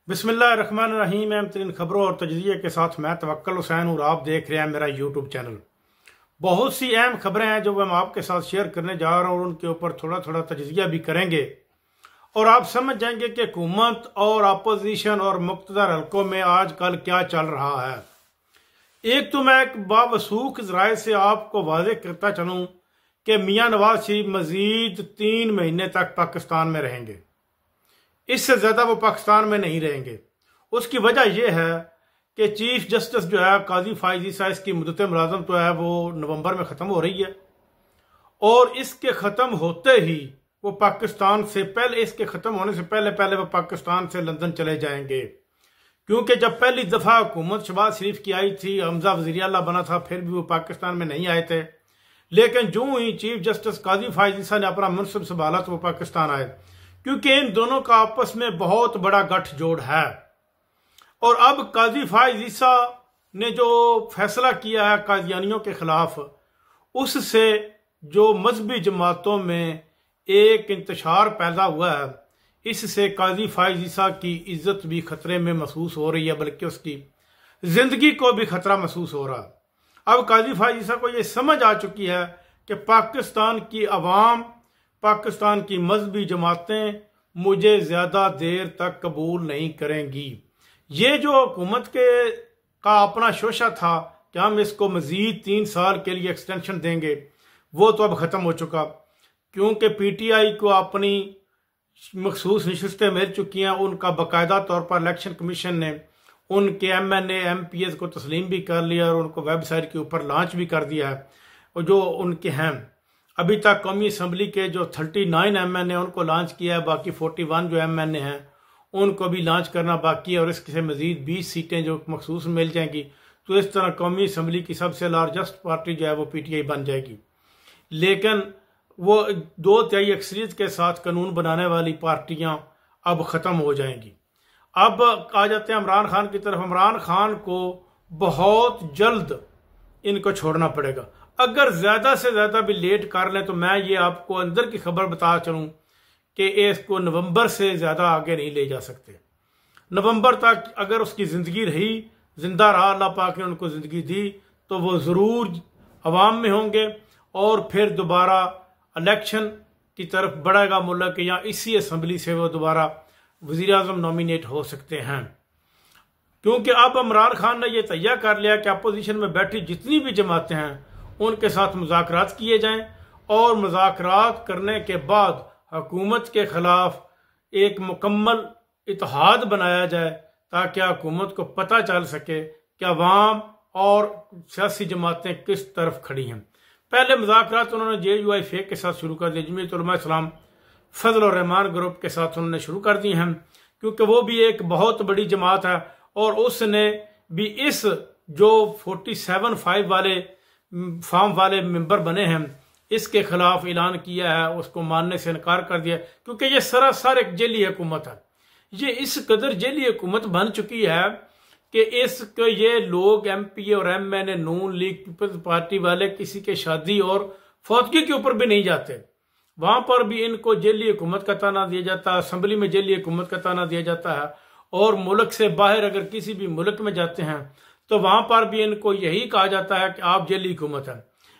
बिस्मिल्लाहिर्रहमानिर्रहीम। अहम तरीन खबरों और तजज़िये के साथ मैं तवक्कुल हुसैन और आप देख रहे हैं मेरा यूट्यूब चैनल। बहुत सी अहम खबरें हैं जो हम आपके साथ शेयर करने जा रहा हूँ और उनके ऊपर थोड़ा थोड़ा तजज़िया भी करेंगे और आप समझ जाएंगे कि हुकूमत और अपोजिशन और मुक़्तदर हलकों में आजकल क्या चल रहा है। एक तो मैं एक बावसूख ज़राए से आपको वाज़ेह करता चलूँ कि मियाँ नवाज शरीफ मज़ीद 3 महीने तक पाकिस्तान में रहेंगे, इससे ज़्यादा वो पाकिस्तान में नहीं रहेंगे। उसकी वजह यह है कि चीफ जस्टिस जो है काजी फाइज ईसा, इसकी मुद्दत मुलाज़म तो है वो नवंबर में ख़त्म हो रही है और इसके ख़त्म होते ही वो पाकिस्तान से पहले, इसके ख़त्म होने से पहले पहले वो पाकिस्तान से लंदन चले जाएंगे। क्योंकि जब पहली दफ़ा हुकूमत शहबाज शरीफ की आई थी, हमजा वज़ीर आला बना था, फिर भी वो पाकिस्तान में नहीं आए थे। लेकिन जो ही चीफ जस्टिस काजी फाइज ईसा ने अपना मनसब संभाला तो वो पाकिस्तान आए, क्योंकि इन दोनों का आपस में बहुत बड़ा गठजोड़ है। और अब काजी फाइज ईसा ने जो फैसला किया है कादियानियों के खिलाफ, उससे जो मजहबी जमातों में एक इंतशार पैदा हुआ है, इससे काजी फाइज ईसा की इज्जत भी खतरे में महसूस हो रही है, बल्कि उसकी जिंदगी को भी खतरा महसूस हो रहा है। अब काजी फाइज ईसा को यह समझ आ चुकी है कि पाकिस्तान की अवाम, पाकिस्तान की मजहबी जमातें मुझे ज़्यादा देर तक कबूल नहीं करेंगी। ये जो हुकूमत का अपना शोशा था कि हम इसको मज़ीद 3 साल के लिए एक्सटेंशन देंगे, वो तो अब ख़त्म हो चुका, क्योंकि पीटीआई को अपनी मखसूस नशिस्तें मिल चुकी हैं। उनका बाकायदा तौर पर इलेक्शन कमीशन ने उनके MNA MPs को तस्लीम भी कर लिया और उनको वेबसाइट के ऊपर लॉन्च भी कर दिया है। और जो उनके हैं अभी तक कौमी असम्बली के जो 39 MNA उनको लॉन्च किया है, बाकी 41 जो MNA हैं उनको भी लॉन्च करना बाकी है और इससे मज़ीद 20 सीटें जो मखसूस मिल जाएंगी। तो इस तरह कौमी असम्बली की सबसे लार्जेस्ट पार्टी जो है वो PTI बन जाएगी। लेकिन वो 2/3 अक्सरियत के साथ कानून बनाने वाली पार्टियां अब ख़त्म हो जाएंगी। अब आ जाते हैं इमरान खान की तरफ। इमरान खान को बहुत जल्द इनको छोड़ना पड़ेगा। अगर ज़्यादा से ज़्यादा भी लेट कर लें तो मैं ये आपको अंदर की खबर बता चलूँ कि इसको नवंबर से ज़्यादा आगे नहीं ले जा सकते। नवंबर तक अगर उसकी ज़िंदगी रही, जिंदा रहा, अल्लाह पाक ने उनको ज़िंदगी दी, तो वो ज़रूर अवाम में होंगे और फिर दोबारा इलेक्शन की तरफ बढ़ेगा मुल्क, या इसी असम्बली से वो दोबारा वज़ीर आज़म नॉमिनेट हो सकते हैं। क्योंकि अब इमरान खान ने यह तय कर लिया कि अपोजिशन में बैठी जितनी भी जमातें हैं उनके साथ मुज़ाकरात किए जाएं और मुज़ाकरात करने के बाद हुकूमत के खिलाफ एक मुकम्मल इत्तेहाद बनाया जाए, ताकि हुकूमत को पता चल सके कि अवाम और सियासी जमातें किस तरफ खड़ी हैं। पहले मुज़ाकरात उन्होंने JUIF के साथ शुरू कर दिए, जमीयत उलमा इस्लाम फजल और रहमान ग्रुप के साथ उन्होंने शुरू कर दिए हैं, क्योंकि वो भी एक बहुत बड़ी जमात है और उसने भी इस जो 47(5) वाले फॉर्म वाले मेंबर बने हैं इसके खिलाफ ऐलान किया है, उसको मानने से इनकार कर दिया, क्योंकि ये सरासर एक जेली हुकूमत है। ये इस कदर जेली हुकूमत बन चुकी है कि इसके ये लोग MP और MNA नून लीग पीपल्स पार्टी वाले किसी के शादी और फौतगी के ऊपर भी नहीं जाते, वहां पर भी इनको जेली हुकूमत का ताना दिया जाता है, असम्बली में जेली हुकूमत का ताना दिया जाता है, और मुल्क से बाहर अगर किसी भी मुल्क में जाते हैं तो वहां पर भी इनको यही कहा जाता है कि आप जेली हुकूमत है।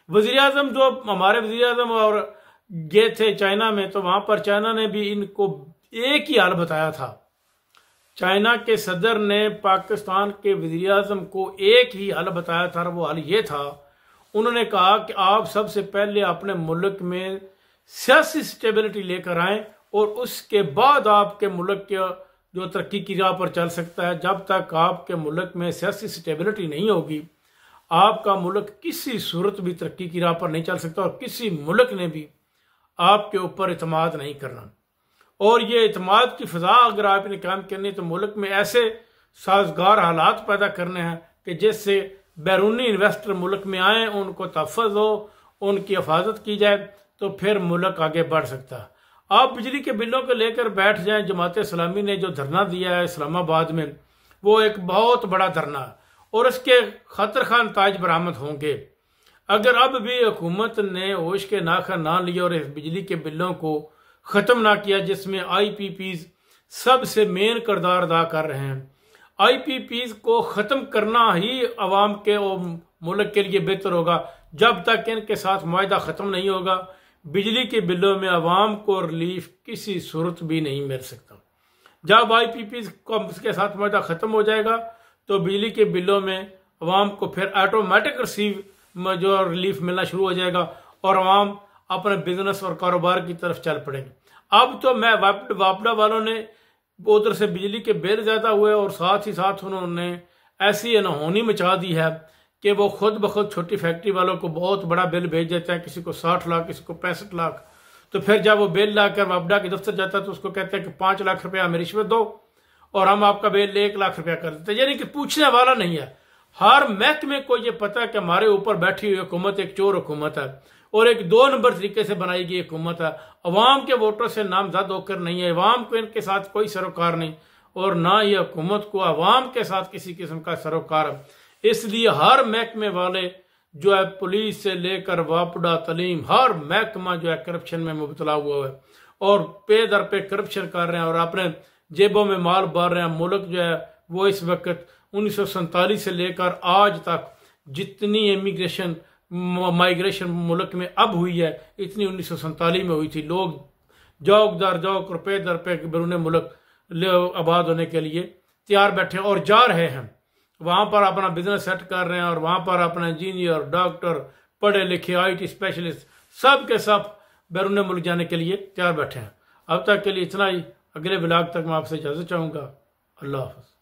वज़ीर आज़म, जो हमारे वज़ीर आज़म और गए थे चाइना में, तो वहां पर चाइना ने भी इनको एक ही हाल बताया था। चाइना के सदर ने पाकिस्तान के वज़ीर आज़म को एक ही हाल बताया था, वो हाल ये था, उन्होंने कहा कि आप सबसे पहले अपने मुल्क में सियासी स्टेबिलिटी लेकर आएं और उसके बाद आपके मुल्क के जो तरक्की की राह पर चल सकता है। जब तक आपके मुल्क में सियासी स्टेबिलिटी नहीं होगी, आपका मुल्क किसी सूरत भी तरक्की की राह पर नहीं चल सकता और किसी मुल्क ने भी आपके ऊपर इतमाद नहीं करना। और ये इतमाद की फ़ज़ा अगर आपने काम करनी तो मुल्क में ऐसे साजगार हालात पैदा करने हैं कि जिससे बैरूनी इन्वेस्टर मुल्क में आए, उनको तहफ़्फ़ुज़ हो, उनकी हिफाजत की जाए, तो फिर मुल्क आगे बढ़ सकता है। आप बिजली के बिलों को लेकर बैठ जाएं। जमात इस्लामी ने जो धरना दिया है इस्लामाबाद में, वो एक बहुत बड़ा धरना है और इसके खतर खान ताज बरामद होंगे। अगर अब भी हुकूमत ने होश के नाखा ना लिए और इस बिजली के बिलों को ख़त्म ना किया, जिसमें IPPs सबसे मेन किरदार अदा कर रहे हैं। IPPs को ख़त्म करना ही अवाम के और मुल्क के लिए बेहतर होगा। जब तक इनके साथ मुआहदा ख़त्म नहीं होगा, बिजली के बिलों में अवाम को रिलीफ किसी सूरत भी नहीं मिल सकता। जब IPPs के साथ मुआहदा ख़त्म हो जाएगा तो बिजली के बिलों में अवाम को फिर ऑटोमेटिक जो रिलीफ मिलना शुरू हो जाएगा और अवाम अपने बिजनेस और कारोबार की तरफ चल पड़ेंगे। अब तो मैं वापडा वालों ने उधर से बिजली के बिल ज़्यादा हुए और साथ ही साथ उन्होंने ऐसी अनहोनी मचा दी है कि वो खुद ब खुद छोटी फैक्ट्री वालों को बहुत बड़ा बिल भेज देते हैं, किसी को 60 लाख, किसी को 65 लाख। तो फिर जब वो बिल लाकर वापडा के दफ्तर जाता है तो उसको कहते हैं कि 5 लाख रुपया हमें रिश्वत दो और हम आपका बिल 1 लाख रुपया कर देते हैं। यानी कि पूछने वाला नहीं है। हर महकमे को ये पता है कि हमारे ऊपर बैठी हुई हुकूमत एक चोर हुकूमत है और एक 2 नंबर तरीके से बनाई गई हुकूमत है। अवाम के वोटों से नामजद होकर नहीं है, अवाम को इनके साथ कोई सरोकार नहीं और ना ही हुकूमत को अवाम के साथ किसी किस्म का सरोकार है। इसलिए हर महकमे वाले जो है, पुलिस से लेकर वापडा तलीम, हर महकमा जो है करप्शन में मुबतला हुआ है और पे दर पे करप्शन कर रहे हैं और अपने जेबों में माल भर रहे हैं। मुल्क जो है वो इस वक्त 1947 से लेकर आज तक जितनी इमिग्रेशन माइग्रेशन मुल्क में अब हुई है, इतनी 1947 में हुई थी। लोग जौक दर जौक, रुपये दर पे बैरून मुल्क आबाद होने के लिए तैयार बैठे और जा रहे हैं। वहाँ पर अपना बिजनेस सेट कर रहे हैं और वहाँ पर अपना इंजीनियर, डॉक्टर, पढ़े लिखे, IT स्पेशलिस्ट सब के सब बैरून मुल्क जाने के लिए तैयार बैठे हैं। अब तक के लिए इतना ही। अगले ब्लॉग तक मैं आपसे इजाज़त चाहूँगा। अल्लाह हाफ़िज़।